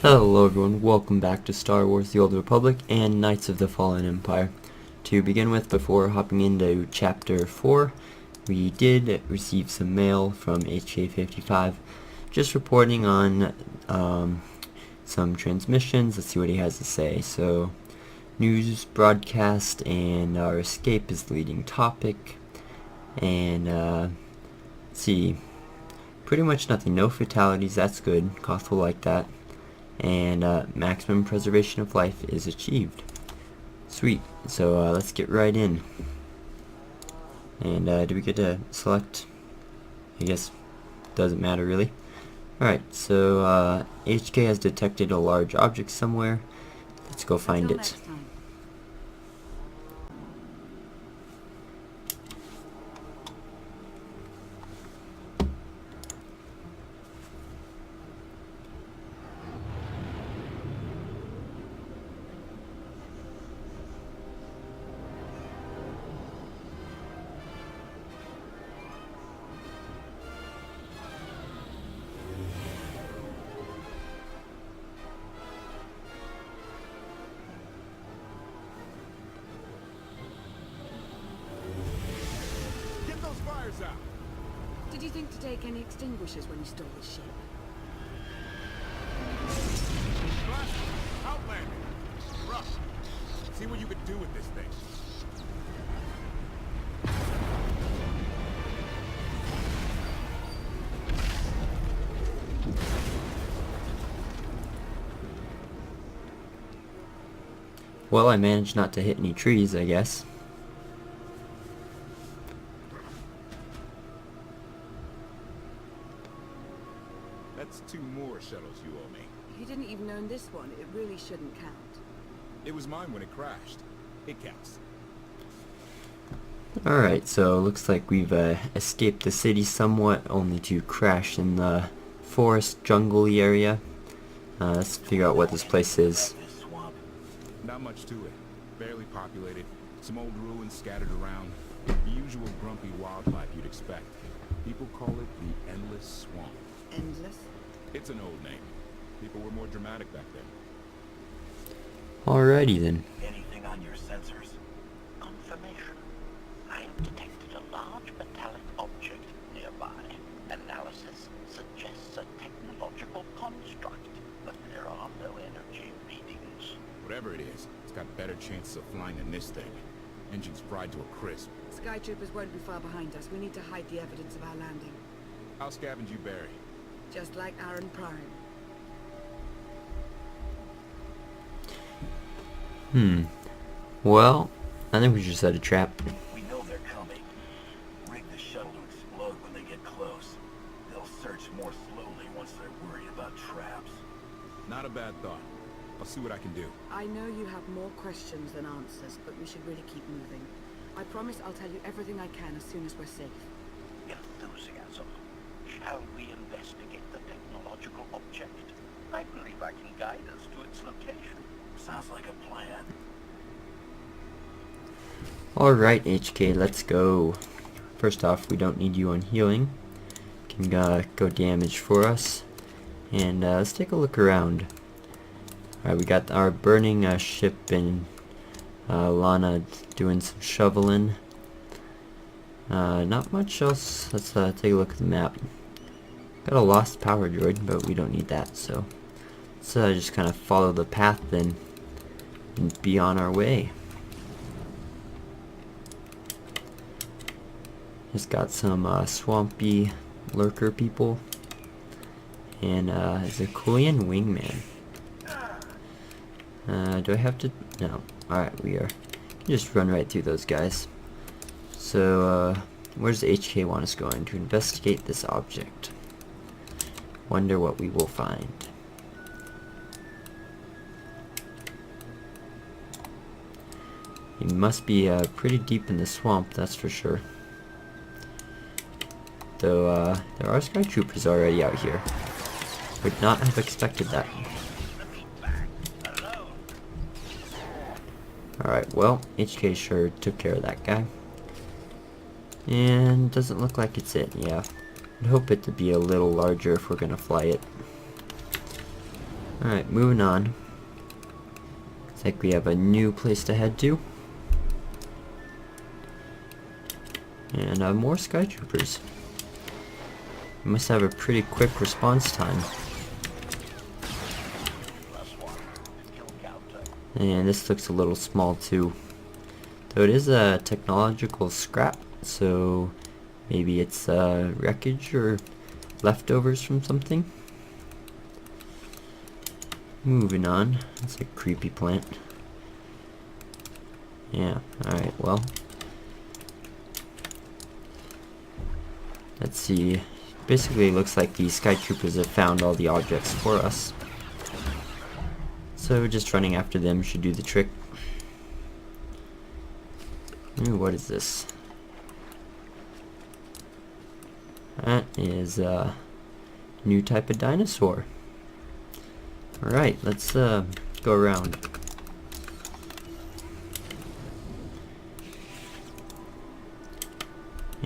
Hello everyone, welcome back to Star Wars The Old Republic and Knights of the Fallen Empire. To begin with, before hopping into Chapter 4, we did receive some mail from HK55, just reporting on some transmissions. Let's see what he has to say. So, news broadcast and our escape is the leading topic, and let's see, pretty much nothing, no fatalities, that's good, KOTFE will like that. And maximum preservation of life is achieved. Sweet. So let's get right in. And do we get to select? I guess doesn't matter really. Alright, so HK has detected a large object somewhere. Let's go find it. Out. Did you think to take any extinguishers when you stole the ship? Outlander! Rush! See what you can do with this thing. Well, I managed not to hit any trees, I guess. That's 2 more shuttles you owe me. You didn't even own this one. It really shouldn't count. It was mine when it crashed. It counts. Alright, so looks like we've escaped the city somewhat, only to crash in the forest jungle area. Let's figure out what this place is. Not much to it. Barely populated. Some old ruins scattered around. The usual grumpy wildlife you'd expect. People call it the Endless Swamp. Endless? It's an old name. People were more dramatic back then. Alrighty then. Anything on your sensors? Confirmation. I have detected a large metallic object nearby. Analysis suggests a technological construct, but there are no energy readings. Whatever it is, it's got better chances of flying than this thing. Engine's fried to a crisp. Sky troopers won't be far behind us. We need to hide the evidence of our landing. I'll scavenge you, Barry. Just like Aaron Prime. Well, I think we just set a trap. We know they're coming. Rig the shuttle to explode when they get close. They'll search more slowly once they're worried about traps. Not a bad thought. I'll see what I can do. I know you have more questions than answers, but we should really keep moving. I promise I'll tell you everything I can as soon as we're safe. Enthusiasm. Shall we investigate the technological object? I believe I can guide us to its location. Sounds like a plan. Alright, HK, let's go. First off, we don't need you on healing. Can go damage for us. And let's take a look around. Alright, we got our burning ship and Lana doing some shoveling. Not much else. Let's take a look at the map. Got a lost power droid, but we don't need that, so let's just kind of follow the path then and be on our way. Just got some swampy lurker people and Zakulian wingman. Do I have to? No. Alright, we are. Just run right through those guys. So, where's HK want us going? To investigate this object. Wonder what we will find. He must be pretty deep in the swamp, that's for sure. Though, there are sky troopers already out here. Would not have expected that. Alright, well, HK sure took care of that guy. And doesn't look like it's it, yeah. I'd hope it to be a little larger if we're gonna fly it. Alright, moving on. Looks like we have a new place to head to. And more sky troopers. We must have a pretty quick response time. And this looks a little small too. Though it is a technological scrap, so maybe it's wreckage or leftovers from something. Moving on. It's a creepy plant. Yeah, alright, well. Let's see. Basically, it looks like the sky troopers have found all the objects for us. So just running after them should do the trick. Ooh, what is this? That is a new type of dinosaur. Alright, let's go around.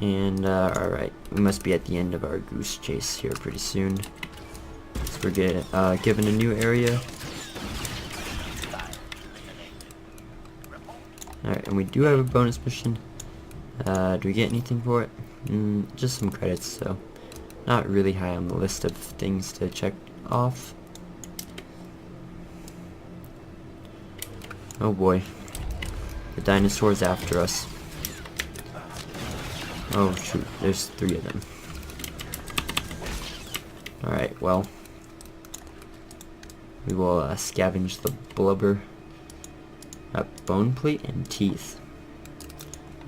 And alright, we must be at the end of our goose chase here pretty soon. So we're given a new area. Alright, and we do have a bonus mission. Do we get anything for it? Just some credits, so not really high on the list of things to check off. Oh boy. The dinosaur's after us. Oh shoot, there's 3 of them. Alright, well. We will scavenge the blubber. Bone plate and teeth.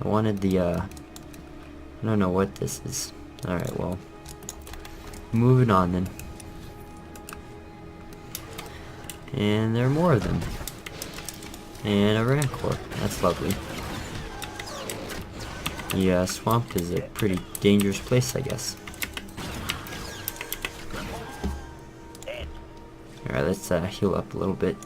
I wanted the, I don't know what this is. Alright, well. Moving on then. And there are more of them. And a rancor. That's lovely. The swamp is a pretty dangerous place, I guess. Alright, let's heal up a little bit.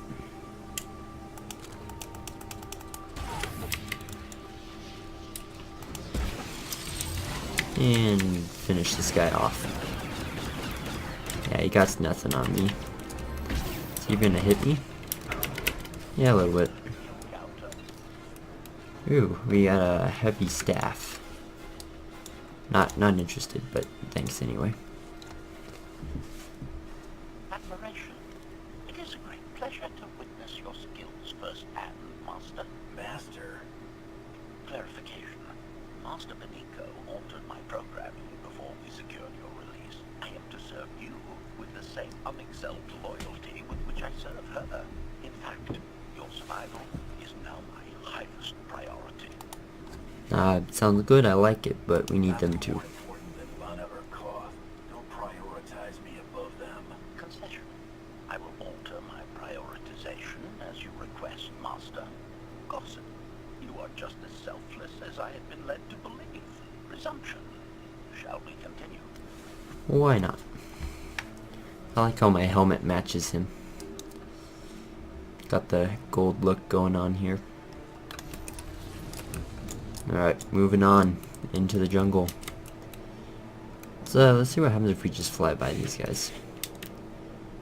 And finish this guy off. Yeah, he got nothing on me. Is he gonna hit me? Yeah, a little bit. Ooh, we got a heavy staff. Not interested, but thanks anyway. Admiration. It is a great pleasure to witness your skills firsthand, Master. Master? Clarification. Master Benico altered my programming before we secured your release. I am to serve you with the same unexcelled loyalty with which I serve her. In fact, your survival is now my highest priority. Sounds good, I like it, but we need them to. Don't prioritize me above them. Concession. I will alter my prioritization as you request, Master. Gossip. You are just as selfless as I had been led to believe. Presumption. Shall we continue? Why not? I like how my helmet matches him. Got the gold look going on here. Alright, moving on into the jungle. So let's see what happens if we just fly by these guys.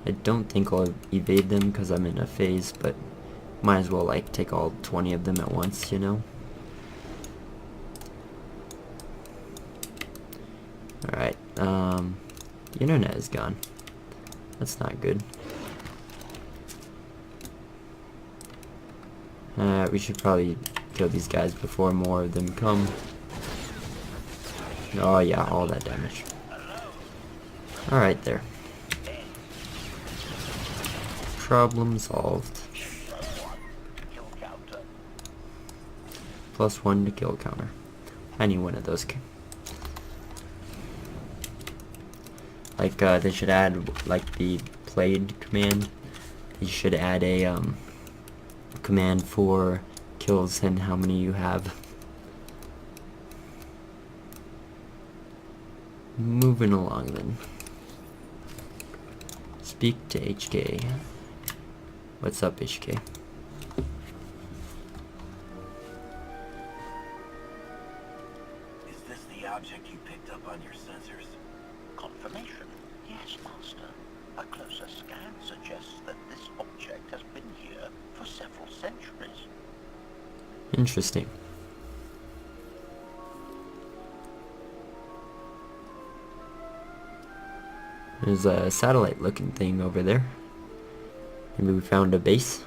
I don't think I'll evade them because I'm in a phase, but might as well like take all 20 of them at once, you know? Alright, the internet is gone. That's not good. We should probably kill these guys before more of them come. Oh yeah, all that damage. Alright there. Problem solved. +1 to kill counter. I need one of those. Like, they should add, like, the played command. They should add a, command for kills and how many you have. Moving along then. Speak to HK. What's up, HK? Is this the object you picked up on your sensors? Confirmation. Yes, Master. A closer scan suggests that this object has been here for several centuries. Interesting. There's a satellite looking thing over there. Maybe we found a base.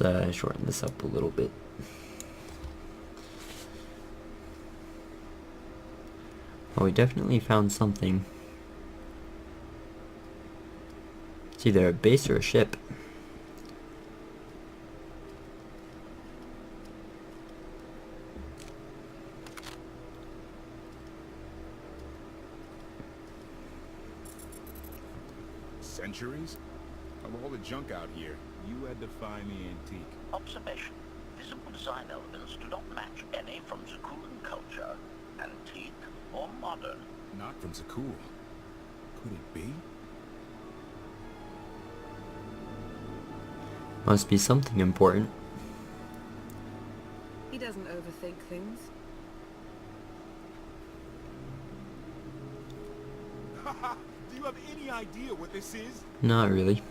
Let's shorten this up a little bit. Well, we definitely found something. It's either a base or a ship. Centuries? Of all the junk out here, you had to find the antique. Observation. Visible design elements do not match any from Zakuran culture, antique or modern. Not from Zakul. Could it be? Must be something important. He doesn't overthink things. Haha! Do you have any idea what this is? Not really.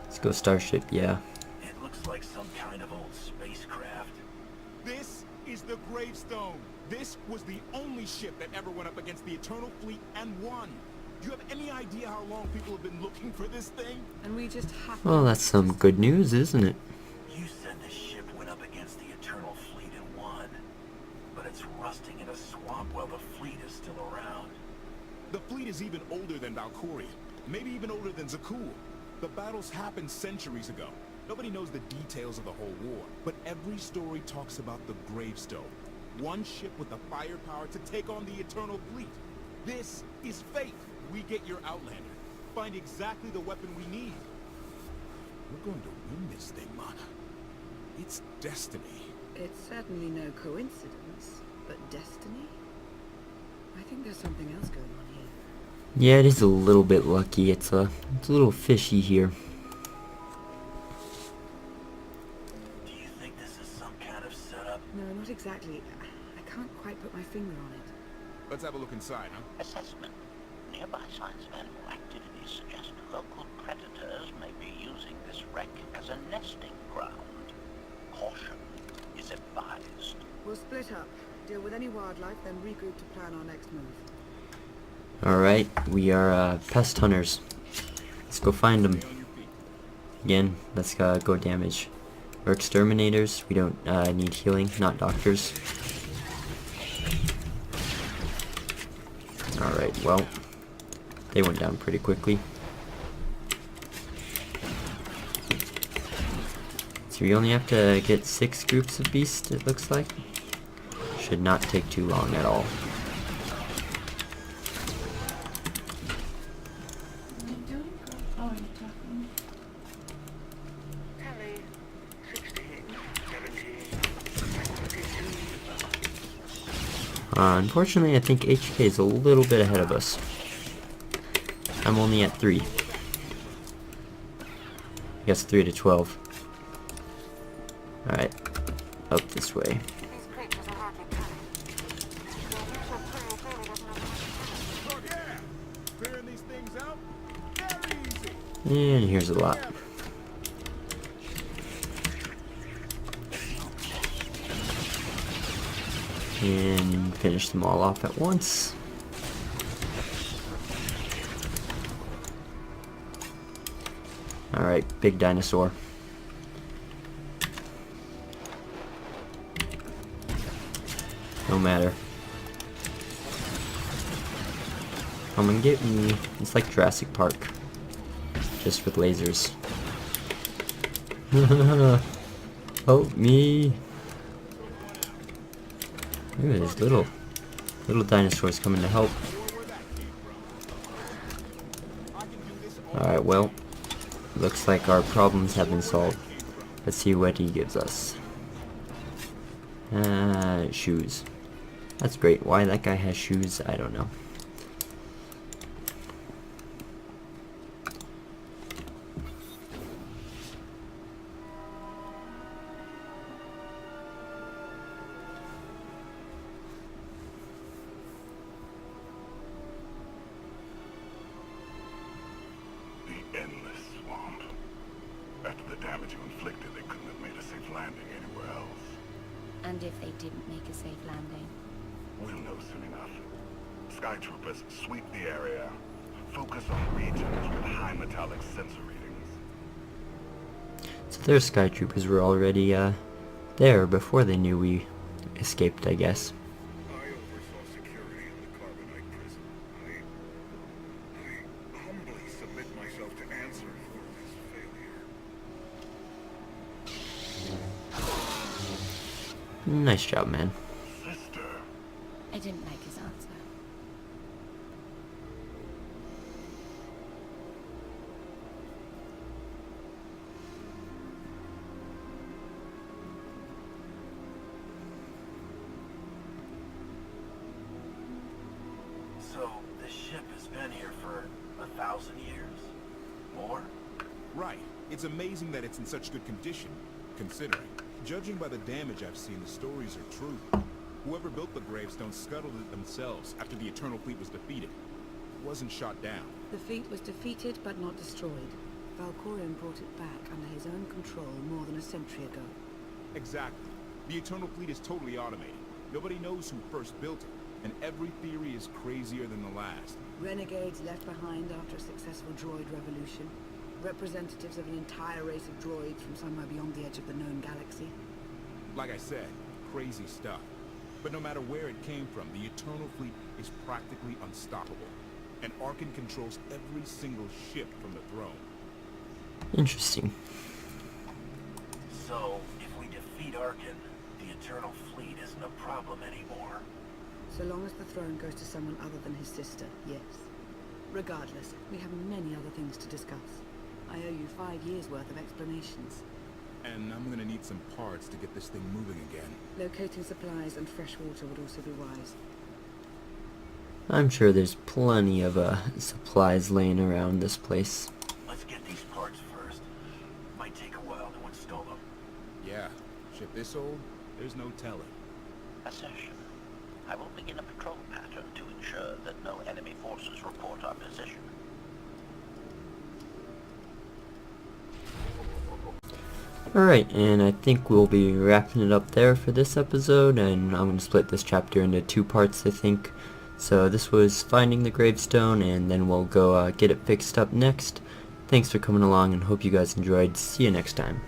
Let's go starship, yeah. It looks like some kind of old spacecraft. This is the Gravestone. This was the only ship that ever went up against the Eternal Fleet and won. Do you have any idea how long people have been looking for this thing? And we just have Well, that's some good news, isn't it? You said the ship went up against the Eternal Fleet and won. But it's rusting in a swamp while the fleet is still around. The fleet is even older than Valkyria. Maybe even older than Zakul. The battles happened centuries ago. Nobody knows the details of the whole war. But every story talks about the Gravestone. One ship with the firepower to take on the Eternal Fleet. This is fate. We get your Outlander. Find exactly the weapon we need. We're going to win this thing, Mana. It's destiny. It's certainly no coincidence, but destiny? I think there's something else going on here. Yeah, it is a little bit lucky. It's a little fishy here. Do you think this is some kind of setup? No, not exactly. I can't quite put my finger on it. Let's have a look inside, huh? Assessment. Nearby signs of animal activity suggest local predators may be using this wreck as a nesting ground. Caution is advised. We'll split up, deal with any wildlife, then regroup to plan our next move. Alright, we are pest hunters. Let's go find them. Stay on your feet. Again, let's go damage. We're exterminators. We don't need healing, not doctors. Alright, well, they went down pretty quickly. So we only have to get 6 groups of beasts, it looks like. Should not take too long at all. What are you doing? Oh, you're talking. Tally 16, 17, 22. Unfortunately, I think HK is a little bit ahead of us. I'm only at 3. I guess 3 to 12. Alright, up this way. Oh yeah! Clearing these things out? Very easy. And here's a lot. And finish them all off at once. Alright, big dinosaur. No matter. Come and get me. It's like Jurassic Park. Just with lasers. Help me. Look at these little dinosaurs coming to help. Alright, well, looks like our problems have been solved. Let's see what he gives us. Shoes. That's great. Why that guy has shoes, I don't know. if they didn't make a safe landing? We'll know soon enough. Sky Troopers, sweep the area. Focus on regions with high metallic sensor readings. So their Sky Troopers were already there before they knew we escaped, I guess. I oversaw security in the Carbonite prison. I humbly submit myself to answer for this failure. Nice job, man. Sister. I didn't like his answer. So, this ship has been here for 1,000 years? More? Right. It's amazing that it's in such good condition, considering. Judging by the damage I've seen, the stories are true. Whoever built the Gravestone scuttled it themselves after the Eternal Fleet was defeated. It wasn't shot down. The fleet was defeated but not destroyed. Valkorion brought it back under his own control more than a century ago. Exactly. The Eternal Fleet is totally automated. Nobody knows who first built it, and every theory is crazier than the last. Renegades left behind after a successful droid revolution. Representatives of an entire race of droids from somewhere beyond the edge of the known galaxy. Like I said, crazy stuff. But no matter where it came from, the Eternal Fleet is practically unstoppable. And Arkan controls every single ship from the throne. Interesting. So, if we defeat Arkan, the Eternal Fleet isn't a problem anymore. So long as the throne goes to someone other than his sister, yes. Regardless, we have many other things to discuss. I owe you 5 years' worth of explanations. And I'm gonna need some parts to get this thing moving again. Locating supplies and fresh water would also be wise. I'm sure there's plenty of supplies laying around this place. Let's get these parts first. Might take a while to install them. Yeah, ship this old, there's no telling. Assertion. I will begin a patrol pattern to ensure that no enemy forces report our position. Alright, and I think we'll be wrapping it up there for this episode, and I'm going to split this chapter into 2 parts, I think. So this was finding the Gravestone, and then we'll go get it fixed up next. Thanks for coming along, and hope you guys enjoyed. See you next time.